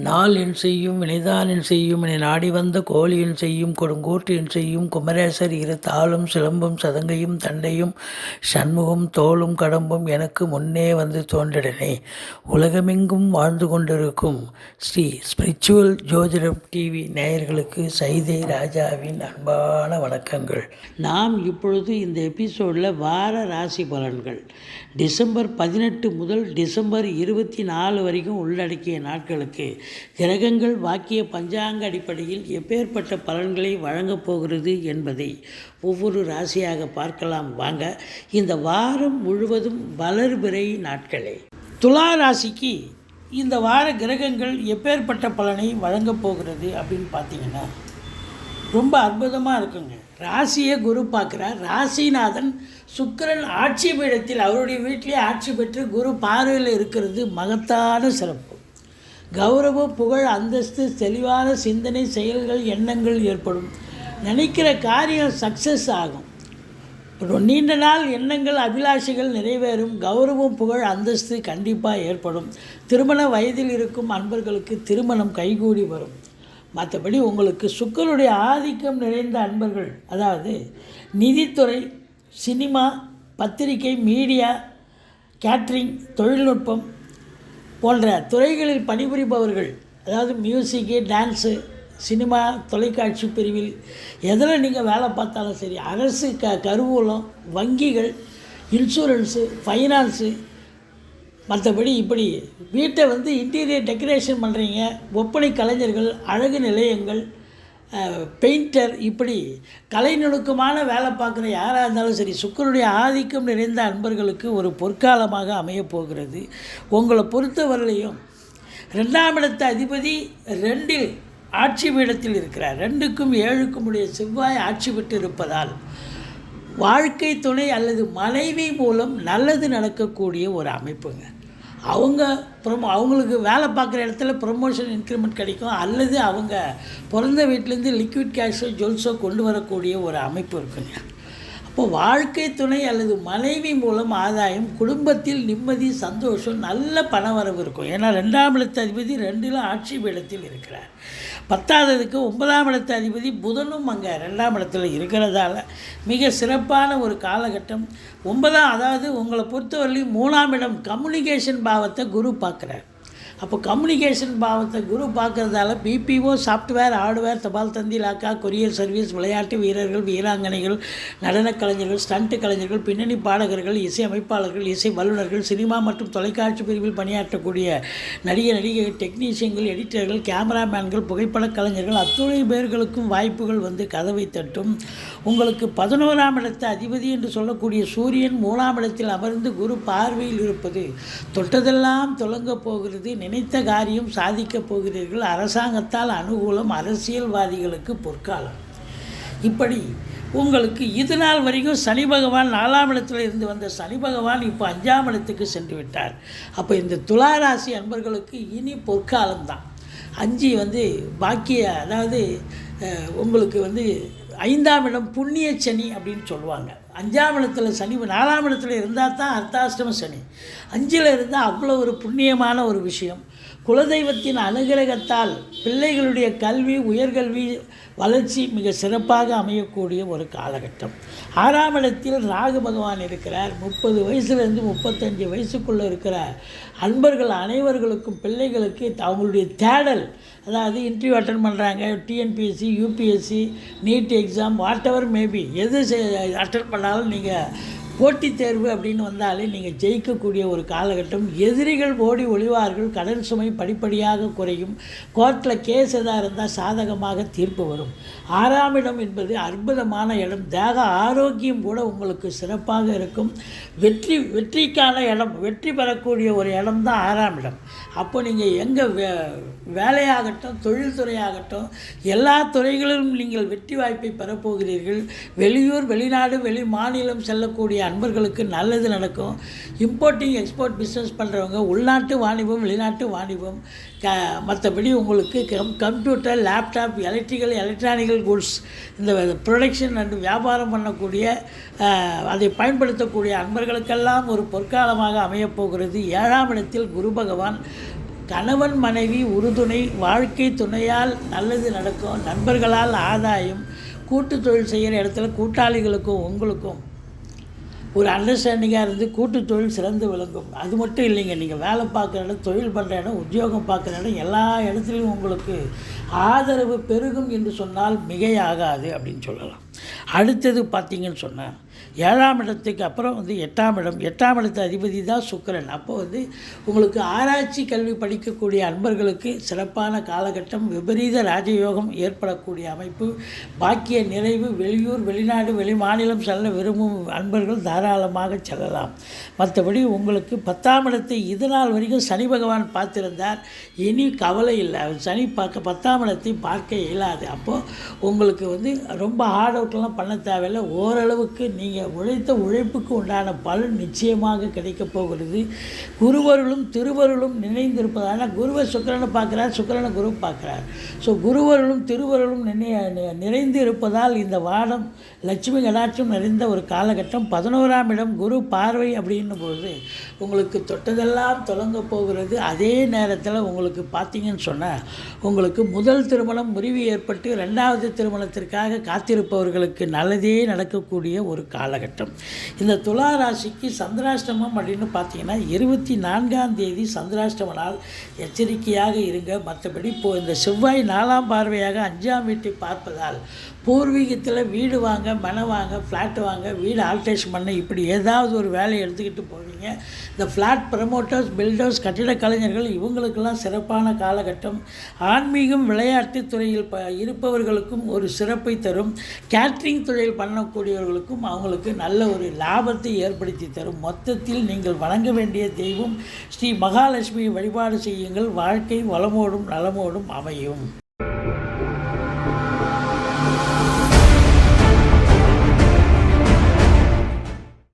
நாள் என் செய்யும் வினைதான் என் செய்யும் என நாடி வந்த கோழி என் செய்யும் கொடுங்கோட்டு என் செய்யும் குமரேசர் இரு தாளும் சிலம்பும் சதங்கையும் தண்டையும் சண்முகம் தோளும் கடம்பும் எனக்கு முன்னே வந்து தோன்றிடனே. உலகமெங்கும் வாழ்ந்து கொண்டிருக்கும் ஸ்ரீ ஸ்பிரிச்சுவல் ஜோதிடம் டிவி நேயர்களுக்கு சைதை ராஜாவின் அன்பான வணக்கங்கள். நாம் இப்பொழுது இந்த எபிசோடில் வார ராசி பலன்கள் டிசம்பர் 18 முதல் டிசம்பர் 24 வரைக்கும் உள்ளடக்கிய நாட்களுக்கு கிரகங்கள் வாக்கிய பஞ்சாங்க அடிப்படையில் எப்பேற்பட்ட பலன்களை வழங்கப் போகிறது என்பதை ஒவ்வொரு ராசியாக பார்க்கலாம் வாங்க. இந்த வாரம் முழுவதும் வளர்பிறை நாட்களே. துலா ராசிக்கு இந்த வார கிரகங்கள் எப்பேற்பட்ட பலனை வழங்கப் போகிறது அப்படின்னு பார்த்தீங்கன்னா ரொம்ப அற்புதமாக இருக்குங்க. ராசியை குரு பார்க்குறார். ராசிநாதன் சுக்கிரன் ஆட்சி பீடத்தில் அவருடைய வீட்டிலே ஆட்சி பெற்று குரு பார்வையில் இருக்கிறது மகத்தான சிறப்பு. கௌரவ புகழ் அந்தஸ்து தெளிவான சிந்தனை செயல்கள் எண்ணங்கள் ஏற்படும். நினைக்கிற காரியம் சக்ஸஸ் ஆகும். நீண்ட நாள் எண்ணங்கள் அபிலாஷைகள் நிறைவேறும். கௌரவம் புகழ் அந்தஸ்து கண்டிப்பாக ஏற்படும். திருமண வயதில் இருக்கும் அன்பர்களுக்கு திருமணம் கைகூடி வரும். மற்றபடி உங்களுக்கு சுக்கிரனுடைய ஆதிக்கம் நிறைந்த அன்பர்கள், அதாவது நிதித்துறை, சினிமா, பத்திரிகை, மீடியா, கேட்ரிங், தொழில்நுட்பம் போன்ற துறைகளில் பணிபுரிபவர்கள், அதாவது மியூசிக்கு, டான்ஸு, சினிமா, தொலைக்காட்சி பிரிவில் எதில் நீங்கள் வேலை பார்த்தாலும் சரி, அரசு கருவூலம், வங்கிகள், இன்சூரன்ஸு, ஃபைனான்ஸு, மற்றபடி இப்படி வீட்டை இன்டீரியர் டெக்கரேஷன் பண்ணுறீங்க, ஒப்பனை கலைஞர்கள், அழகு நிலையங்கள், பெயிண்டர், இப்படி கலை நுணுக்கமான வேலை பார்க்குற யாராக இருந்தாலும் சரி, சுக்கிரனுடைய ஆதிக்கம் நிறைந்த அன்பர்களுக்கு ஒரு பொற்காலமாக அமையப்போகிறது. உங்களை பொறுத்தவரையிலையும் 2ஆம் இடத்து அதிபதி 2இல் ஆட்சி பீடத்தில் இருக்கிறார். 2க்கும் 7க்கும் உடைய செவ்வாய் ஆட்சி பெற்று இருப்பதால் வாழ்க்கை துணை அல்லது மனைவி மூலம் நல்லது நடக்கக்கூடிய ஒரு அமைப்புங்க. அவங்களுக்கு வேலை பார்க்குற இடத்துல ப்ரொமோஷன் இன்க்ரிமெண்ட் கிடைக்கும், அல்லது அவங்க பிறந்த வீட்டிலேருந்து லிக்விட் கேஷோ ஜுவல்ஸோ கொண்டு வரக்கூடிய ஒரு அமைப்பு இருக்குங்க. அப்போது வாழ்க்கை துணை அல்லது மனைவி மூலம் ஆதாயம், குடும்பத்தில் நிம்மதி, சந்தோஷம், நல்ல பணவரவு இருக்கும். ஏன்னா 2ஆம் இடத்து அதிபதி 2இல் ஆட்சி பீடத்தில் இருக்கிறார். 10ஆவதுக்கு 9ஆம் இடத்து அதிபதி புதனும் அங்கே 2ஆம் இடத்துல இருக்கிறதால மிக சிறப்பான ஒரு காலகட்டம். 9ஆம், அதாவது உங்களை பொறுத்தவரையிலும் 3ஆம் இடம் கம்யூனிகேஷன் பாவத்தை குரு பார்க்குறார். அப்போ கம்யூனிகேஷன் பாவத்தை குரு பார்க்குறதால பிபிஓ, சாஃப்ட்வேர், ஹார்ட்வேர், தபால் தந்தி, லாக்கா, கொரியர் சர்வீஸ், விளையாட்டு வீரர்கள், வீராங்கனைகள், நடனக் கலைஞர்கள், ஸ்டண்ட் கலைஞர்கள், பின்னணி பாடகர்கள், இசை அமைப்பாளர்கள், இசை வல்லுநர்கள், சினிமா மற்றும் தொலைக்காட்சி பிரிவில் பணியாற்றக்கூடிய நடிகர்கள், டெக்னீஷியன்கள், எடிட்டர்கள், கேமராமேன்கள், புகைப்பட கலைஞர்கள், அத்துணை பேர்களுக்கும் வாய்ப்புகள் கதவை தட்டும். உங்களுக்கு 11ஆம் இடத்து அதிபதி என்று சொல்லக்கூடிய சூரியன் 3ஆம் இடத்தில் அமர்ந்து குரு பார்வையில் இருப்பது தொட்டதெல்லாம் தொடங்கப் போகிறது. நினைத்த காரியம் சாதிக்கப் போகிறீர்கள். அரசாங்கத்தால் அனுகூலம், அரசியல்வாதிகளுக்கு பொற்காலம். இப்படி உங்களுக்கு இது நாள் வரைக்கும் சனி பகவான் 4ஆம் இடத்துல இருந்து வந்த சனி பகவான் இப்போ 5ஆம் இடத்துக்கு சென்று விட்டார். அப்போ இந்த துலா ராசி அன்பர்களுக்கு இனி பொற்காலம்தான். 5 பாக்கிய, அதாவது உங்களுக்கு 5ஆம் இடம் புண்ணிய சனி அப்படின்னு சொல்லுவாங்க. 5ஆம் இடத்துல சனி 4ஆம் இடத்துல இருந்தால் தான் அர்த்தாஷ்டம சனி. 5இல் இருந்தால் அவ்வளோ ஒரு புண்ணியமான ஒரு விஷயம். குலதெய்வத்தின் அனுகிரகத்தால் பிள்ளைகளுடைய கல்வி, உயர்கல்வி, வளர்ச்சி மிக சிறப்பாக அமையக்கூடிய ஒரு காலகட்டம். 6ஆம் இடத்தில் ராகு பகவான் இருக்கிறார். 30 வயசுலேருந்து 35 வயசுக்குள்ளே இருக்கிற அன்பர்கள் அனைவர்களுக்கும் பிள்ளைகளுக்கு அவங்களுடைய தேடல், அதாவது இன்டர்வியூ அட்டன் பண்ணுறாங்க, TNPSC, UPSC, NEET exam, whatever maybe, எது அட்டன் பண்ணாலும் நீங்கள் போட்டித் தேர்வு அப்படின்னு வந்தாலே நீங்கள் ஜெயிக்கக்கூடிய ஒரு காலகட்டம். எதிரிகள் ஓடி ஒளிவார்கள். கடன் சுமை படிப்படியாக குறையும். கோர்ட்டில் கேஸ் எதாக இருந்தால் சாதகமாக தீர்ப்பு வரும். 6ஆம் இடம் என்பது அற்புதமான இடம். தேக ஆரோக்கியம் கூட உங்களுக்கு சிறப்பாக இருக்கும். வெற்றிக்கான இடம், வெற்றி பெறக்கூடிய ஒரு இடம் தான் 6ஆம் இடம். அப்போ நீங்கள் எங்கே வேலையாகட்டும், தொழில்துறையாகட்டும், எல்லா துறைகளிலும் நீங்கள் வெற்றி வாய்ப்பை பெறப்போகிறீர்கள். வெளியூர், வெளிநாடு, வெளி மாநிலம் செல்லக்கூடிய அன்பர்களுக்கு நல்லது நடக்கும். இம்போர்ட்டிங் எக்ஸ்போர்ட் பிஸ்னஸ் பண்ணுறவங்க உள்நாட்டு வாணிபம் வெளிநாட்டு வாணிபம் மற்றபடி உங்களுக்கு கம்ப்யூட்டர் லேப்டாப் எலக்ட்ரானிக்கல் குட்ஸ் இந்த ப்ரொடக்ஷன் அண்ட் வியாபாரம் பண்ணக்கூடிய அதை பயன்படுத்தக்கூடிய அன்பர்களுக்கெல்லாம் ஒரு பொற்காலமாக அமையப்போகிறது. 7ஆம் இடத்தில் குரு பகவான் கணவன் மனைவி உறுதுணை வாழ்க்கை துணையால் நல்லது நடக்கும். நண்பர்களால் ஆதாயம். கூட்டு தொழில் செய்கிற இடத்துல கூட்டாளிகளுக்கும் உங்களுக்கும் ஒரு அண்டர்ஸ்டாண்டிங்காக இருந்து கூட்டு தொழில் சிறந்து விளங்கும். அது மட்டும் இல்லைங்க, நீங்கள் வேலை பார்க்குற இடம், தொழில் பண்ணுற இடம், உத்தியோகம் பார்க்குற இடம் எல்லா இடத்துலையும் உங்களுக்கு ஆதரவு பெருகும் என்று சொன்னால் மிகையாகாது அப்படின்னு சொல்லலாம். அடுத்தது பார்த்திங்கன்னு சொன்னால் 7ஆம் இடத்துக்கு அப்புறம் 8ஆம் இடம். 8ஆம் இடத்து அதிபதி தான் சுக்கிரன். அப்போது உங்களுக்கு ஆராய்ச்சி கல்வி படிக்கக்கூடிய அன்பர்களுக்கு சிறப்பான காலகட்டம். விபரீத ராஜயோகம் ஏற்படக்கூடிய அமைப்பு. பாக்கிய நிறைவு. வெளியூர் வெளிநாடு வெளிமாநிலம் செல்ல விரும்பும் அன்பர்கள் தாராளமாக செல்லலாம். மற்றபடி உங்களுக்கு 10ஆம் இடத்தை இது நாள் வரைக்கும் சனி பகவான் பார்த்திருந்தார். இனி கவலை இல்லை, சனி 10ஆம் இடத்தை பார்க்க இயலாது. அப்போது உங்களுக்கு ரொம்ப ஹார்ட் ஒர்க்லாம் பண்ண தேவையில்லை. ஓரளவுக்கு நீங்கள் உழைத்த உழைப்புக்கு உண்டான பலன் நிச்சயமாக கிடைக்கப் போகிறது. குருவருளும் திருவருளும் நினைந்திருப்பதால் குருவை சுக்கிரனை பார்க்குறார், சுக்கிரனை குரு பார்க்குறார். ஸோ குருவருளும் திருவருளும் நிறைந்து இருப்பதால் இந்த வாரம் லட்சுமி கடாட்சம் நிறைந்த ஒரு காலகட்டம். 11ஆம் இடம் குரு பார்வை அப்படின்னும் போது உங்களுக்கு தொட்டதெல்லாம் தொடங்க போகிறது. அதே நேரத்தில் உங்களுக்கு பார்த்தீங்கன்னு சொன்னால் உங்களுக்கு முதல் திருமணம் முறிவு ஏற்பட்டு 2வது திருமணத்திற்காக காத்திருப்பவர்களுக்கு நல்லதே நடக்கக்கூடிய ஒரு காலகட்டம். இந்த துலா ராசிக்கு சந்திராஷ்டமம் அப்படின்னு பார்த்தீங்கன்னா 24ஆம் தேதி சந்திராஷ்டம நாள். எச்சரிக்கையாக இருங்க. மற்றபடி இப்போது இந்த செவ்வாய் 4ஆம் பார்வையாக 5ஆம் வீட்டை பார்ப்பதால் பூர்வீகத்தில் வீடு வாங்க, மனை வாங்க, ஃப்ளாட் வாங்க, வீடு ஆல்ட்ரேஷன் பண்ண இப்படி ஏதாவது ஒரு வேலையை எடுத்துக்கிட்டு போவீங்க. இந்த ஃப்ளாட் ப்ரமோட்டர்ஸ், பில்டர்ஸ், கட்டிட கலைஞர்கள் இவங்களுக்கெல்லாம் சிறப்பான காலகட்டம். ஆன்மீகம் விளையாட்டு துறையில் இருப்பவர்களுக்கும் ஒரு சிறப்பை தரும். கேட்ரிங் தொழில் பண்ணக்கூடியவர்களுக்கும் அவங்களுக்கு நல்ல ஒரு லாபத்தை ஏற்படுத்தி தரும். மொத்தத்தில் நீங்கள் வணங்க வேண்டிய தெய்வம் ஸ்ரீ மகாலட்சுமியை வழிபாடு செய்யுங்கள். வாழ்க்கை வளமோடும் நலமோடும் அமையும்.